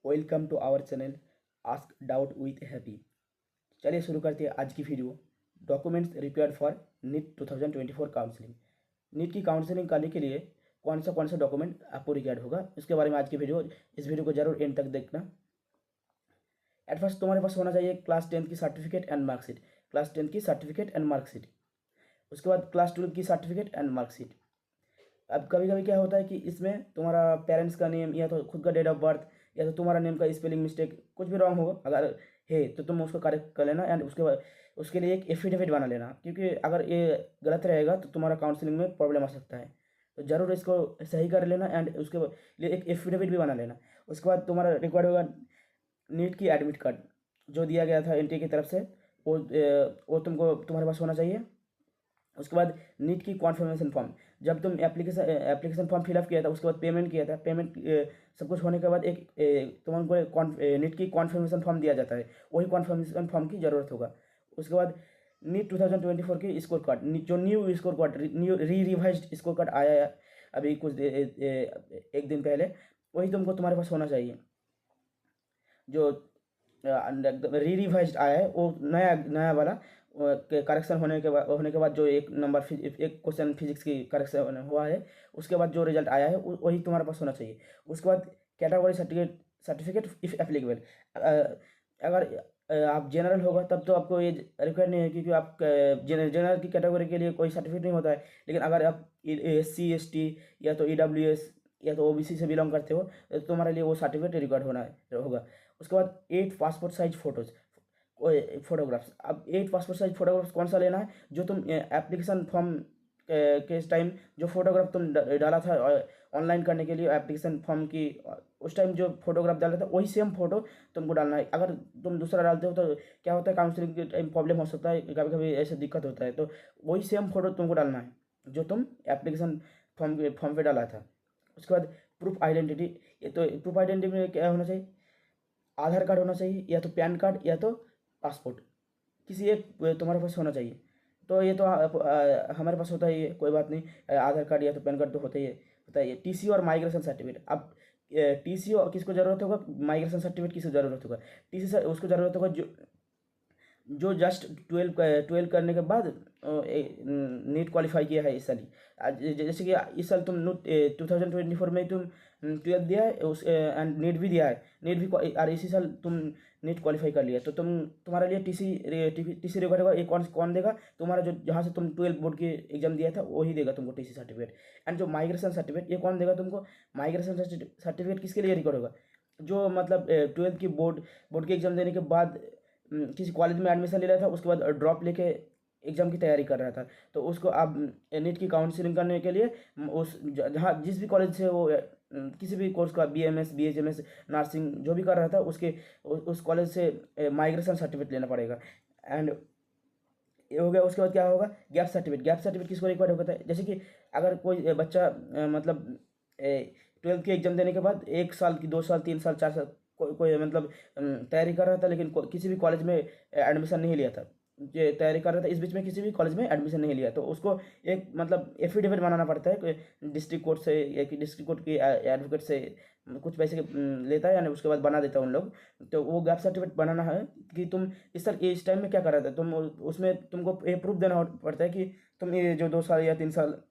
Welcome to our channel ask doubt with happy. चलिए शुरू करते हैं आज की video. Documents required for NEET 2024 counselling. NEET की काउंसलिंग करने के लिए कौन सा डॉक्यूमेंट आपको रिक्वायर्ड होगा, उसके बारे में आज की वीडियो। इस वीडियो को जरूर एंड तक देखना। एट फर्स्ट तुम्हारे पास होना चाहिए क्लास 10 की सर्टिफिकेट एंड मार्कशीट। क्लास 10 की सर्टिफिकेट एंड मार्कशीट। उसके बाद क्लास 12 की सर्टिफिकेट एंड मार्कशीट। अब कभी कभी क्या होता है कि इसमें तुम्हारा पेरेंट्स का नेम या तो खुद का डेट ऑफ बर्थ या तो तुम्हारा नेम का स्पेलिंग मिस्टेक कुछ भी रॉन्ग होगा अगर है तो तुम उसको करेक्ट कर लेना। एंड उसके बाद उसके लिए एक एफिडेविट बना लेना, क्योंकि अगर ये गलत रहेगा तो तुम्हारा काउंसलिंग में प्रॉब्लम आ सकता है। तो ज़रूर इसको सही कर लेना एंड उसके लिए एक एफिडेविट भी बना लेना। उसके बाद तुम्हारा रिक्वायर्ड होगा नीट की एडमिट कार्ड जो दिया गया था एनटीए की तरफ से, वो तुमको तुम्हारे पास होना चाहिए। उसके बाद नीट की कॉन्फर्मेशन फॉर्म, जब तुम एप्लीकेशन फॉर्म फिलअप किया था उसके बाद पेमेंट किया था, पेमेंट सब कुछ होने के बाद एक तुमको नीट की कॉन्फर्मेशन फॉर्म दिया जाता है, वही कॉन्फर्मेशन फॉर्म की ज़रूरत होगा। उसके बाद नीट 2024 की स्कोर कार्ड, जो new score card, new revised score card आया है अभी एक दिन पहले, वही तुमको तुम्हारे पास होना चाहिए। जो रिवाइज्ड आया है वो नया नया वाला करेक्शन होने के बाद जो एक क्वेश्चन फिजिक्स की करेक्शन हुआ है, उसके बाद जो रिजल्ट आया है वही तुम्हारे पास होना चाहिए। उसके बाद कैटेगरी सर्टिफिकेट इफ एप्लीकेबल। अगर आप जनरल होगा तब तो आपको ये रिक्वायर्ड नहीं है, क्योंकि आप जनरल की कैटेगरी के लिए कोई सर्टिफिकेट नहीं होता है। लेकिन अगर आप SC ST या तो EWS या तो OBC से बिलोंग करते हो तो तुम्हारे लिए वो सर्टिफिकेट रिक्वायर्ड होगा। उसके बाद 8 पासपोर्ट साइज फोटोग्राफ्स। अब 8 पासपोर्ट साइज फोटोग्राफ्स कौन सा लेना है, जो तुम एप्लीकेशन फॉर्म के टाइम जो फोटोग्राफ तुम डाला था ऑनलाइन करने के लिए एप्लीकेशन फॉर्म की, उस टाइम जो फोटोग्राफ डाला था वही सेम फोटो तुमको डालना है। अगर तुम दूसरा डालते हो तो क्या होता है, काउंसलिंग के टाइम प्रॉब्लम हो सकता है, कभी कभी ऐसे दिक्कत होता है। तो वही सेम फोटो तुमको डालना है जो तुम एप्लीकेशन फॉर्म पे डाला था। उसके बाद प्रूफ आइडेंटिटी, ये तो प्रूफ आइडेंटिटी में क्या होना चाहिए, आधार कार्ड होना चाहिए या तो पैन कार्ड या तो पासपोर्ट, किसी एक तुम्हारे पास होना चाहिए। तो ये तो हमारे पास होता ही है, कोई बात नहीं। आधार कार्ड या तो पैन कार्ड तो होता ही है। TC और माइग्रेशन सर्टिफिकेट। अब TC और किसको ज़रूरत होगा, माइग्रेशन सर्टिफिकेट किसको ज़रूरत होगा, TC से उसको ज़रूरत होगा जो जस्ट 12 करने के बाद नीट क्वालिफाई किया है इस साल ही। जैसे कि इस साल तुम 2024 में तुम 12 दिया है उस एंड नीट भी दिया है, नीट भी और इसी साल तुम नीट क्वालिफाई कर लिया, तो तुम्हारे लिए TC रिकॉर्ड होगा। ये कौन देगा, तुम्हारा जो जहाँ से तुम 12 बोर्ड की एग्जाम दिया था वही देगा तुमको TC सर्टिफिकेट। एंड जो माइग्रेशन सर्टिफिकेट, ये कौन देगा तुमको, माइग्रेशन सर्टिफिकेट किसके लिए रिकॉर्ड होगा, जो मतलब 12 की बोर्ड की एग्जाम देने के बाद किसी कॉलेज में एडमिशन ले रहा था, उसके बाद ड्रॉप लेके एग्ज़ाम की तैयारी कर रहा था, तो उसको अब नीट की काउंसलिंग करने के लिए उस जहाँ जिस भी कॉलेज से वो किसी भी कोर्स का BMS BHMS नर्सिंग जो भी कर रहा था उस कॉलेज से माइग्रेशन सर्टिफिकेट लेना पड़ेगा। एंड ये हो गया। उसके बाद क्या होगा, गैप सर्टिफिकेट किसको रिक्वायर्ड होता है, जैसे कि अगर कोई बच्चा मतलब 12 की एग्जाम देने के बाद 1 साल की 2 साल 3 साल 4 साल कोई मतलब तैयारी कर रहा था, लेकिन किसी भी कॉलेज में एडमिशन नहीं लिया था, ये तैयारी कर रहा था, इस बीच में किसी भी कॉलेज में एडमिशन नहीं लिया, तो उसको एक मतलब एफिडेविट बनाना पड़ता है डिस्ट्रिक्ट कोर्ट से या कि डिस्ट्रिक्ट कोर्ट की एडवोकेट से कुछ पैसे लेता है, यानी उसके बाद बना देता है उन लोग। तो वो गैप सर्टिफिकेट बनाना है कि तुम इस टाइम में क्या कर रहा था, तुम उसमें तुमको ये प्रूफ देना पड़ता है कि तुम ये जो 2 साल या 3 साल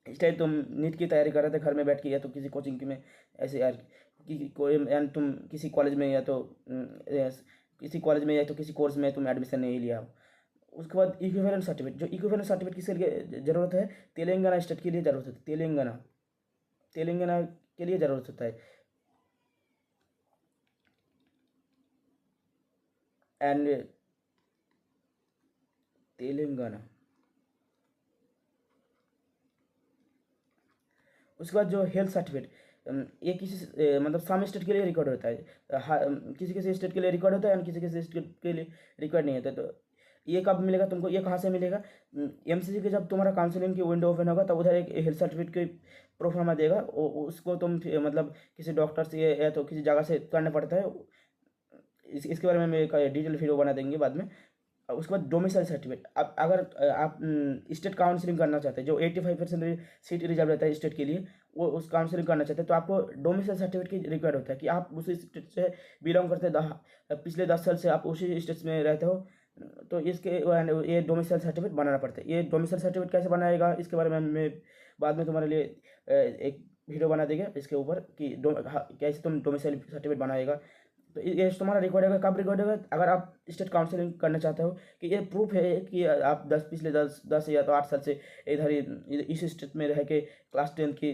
इस टाइम तुम नीट की तैयारी कर रहे थे घर में बैठ के, या तो किसी कोचिंग में ऐसे यार कि कोई यानी तुम किसी कॉलेज में या तो किसी कोर्स में तुम एडमिशन नहीं लिया हो। उसके बाद इक्विवेलेंट सर्टिफिकेट, जो इक्विवेलेंट सर्टिफिकेट किसके लिए ज़रूरत है, तेलंगाना स्टेट के लिए ज़रूरत है, तेलंगाना के लिए ज़रूरत होता है। एंड तेलंगाना, उसके बाद जो हेल्थ सर्टिफिकेट, ये किसी मतलब सम स्टेट के लिए रिकॉर्ड होता है, किसी किसी स्टेट के लिए रिकॉर्ड होता है और किसी किसी स्टेट के लिए रिकॉर्ड नहीं होता। तो ये कब मिलेगा तुमको, ये कहाँ से मिलेगा, MCC के जब तुम्हारा काउंसलिंग की विंडो ओपन होगा तब उधर एक हेल्थ सर्टिफिकेट की प्रोफार्मा देगा, उसको तुम मतलब किसी डॉक्टर से या तो किसी जगह से करना पड़ता है। इसके बारे में मैं एक डिटेल वीडियो बना देंगे बाद में। उसके बाद डोमिसाइल सर्टिफिकेट, अगर आप स्टेट काउंसलिंग करना चाहते हैं, जो 85% सीट रिजर्व रहता है स्टेट के लिए, वो उस काउंसलिंग करना चाहते हैं तो आपको डोमिसाइल सर्टिफिकेट की रिक्वायर्ड होता है कि आप उसी स्टेट से बिलोंग करते पिछले 10 साल से आप उसी स्टेट में रहते हो। तो इसके ये डोमिसाइल सर्टिफिकेट बनाना पड़ता है। ये डोमिसाइल सर्टिफिकेट कैसे बनाएगा इसके बारे में मैं बाद में तुम्हारे लिए एक वीडियो बना देंगे इसके ऊपर कि कैसे तुम डोमिसाइल सर्टिफिकेट बनाएगा। तो ये तुम्हारा रिकॉर्ड होगा। कब रिकॉर्ड होगा? अगर आप स्टेट काउंसलिंग करना चाहते हो कि ये प्रूफ है कि आप पिछले दस या तो 8 साल से इधर ही इस स्टेट में रह के क्लास 10 की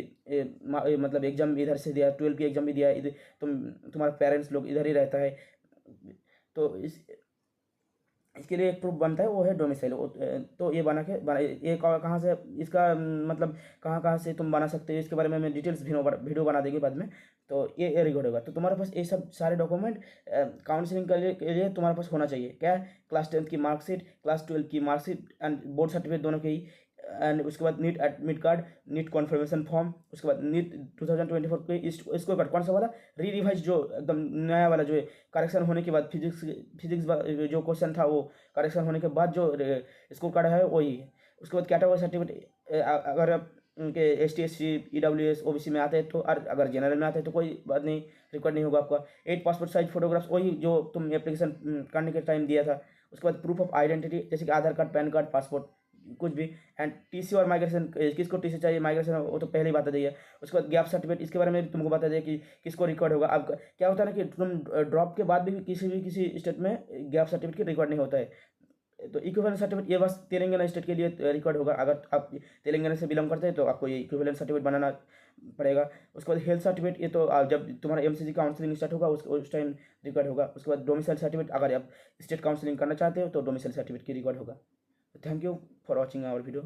मतलब एग्जाम इधर से दिया, 12 की एग्जाम भी दिया, इधर तुम्हारे पेरेंट्स लोग इधर ही रहता है। तो इसके लिए एक प्रूफ बनता है, वो है डोमिसाइल। तो ये ये कहाँ से इसका मतलब कहाँ कहाँ से तुम बना सकते हो इसके बारे में मैं डिटेल्स वीडियो बना देंगे बाद में। तो ये रिकॉर्ड होगा। तो तुम्हारे पास ये सब सारे डॉक्यूमेंट काउंसलिंग के लिए तुम्हारे पास होना चाहिए। क्या? क्लास 10 की मार्कशीट, क्लास 12 की मार्कशीट एंड बोर्ड सर्टिफिकेट दोनों के ही। एंड उसके बाद NEET admit card, NEET confirmation form, उसके बाद नीट 2024 के इसको कौन सा वाला रिवाइज जो एकदम नया वाला जो है करेक्शन होने के बाद फिजिक्स जो क्वेश्चन था वो करेक्शन होने के बाद जो स्कोर कार्ड है वही है। उसके बाद कैटेगरी सर्टिफिकेट अगर आप उनके ST/SC EWS OBC में आते हैं तो, और अगर जनरल में आते हैं तो कोई बात नहीं, रिकॉर्ड नहीं होगा आपका। 8 पासपोर्ट साइज फोटोग्राफ्स वही जो तुम एप्लीकेशन करने के टाइम दिया था। उसके बाद प्रूफ ऑफ आइडेंटिटी जैसे कि आधार कार्ड, पैन कार्ड, पासपोर्ट कुछ भी। एंड TC और माइग्रेशन, किसको TC चाहिए, माइग्रेशन वो तो पहले ही बता दी है। उसके बाद गैप सर्टिफिकेट, इसके बारे में भी तुमको बता दिया कि किसको रिकॉर्ड होगा। अब क्या होता है ना कि तुम ड्रॉप के बाद भी किसी स्टेट में गैप सर्टिफिकेट रिकॉर्ड नहीं होता है। तो इक्विवेलेंट सर्टिफिकेट ये बस तेलंगाना स्टेट के लिए रिकॉर्ड होगा। अगर आप तेलंगाना से बिलोंग करते हैं तो आपको ये इक्विवेलेंट सर्टिफिकेट बनाना पड़ेगा। उसके बाद हेल्थ सर्टिफिकेट, ये तो जब तुम्हारा MCG काउंसलिंग स्टार्ट होगा उस टाइम रिकॉर्ड होगा। उसके बाद डोमिसाइल सर्टिफिकेट, अगर आप स्टेट काउंसलिंग करना चाहते हो तो डोमिसाइल सर्टिफिकेट की रिकॉर्ड होगा। Thank you for watching our video.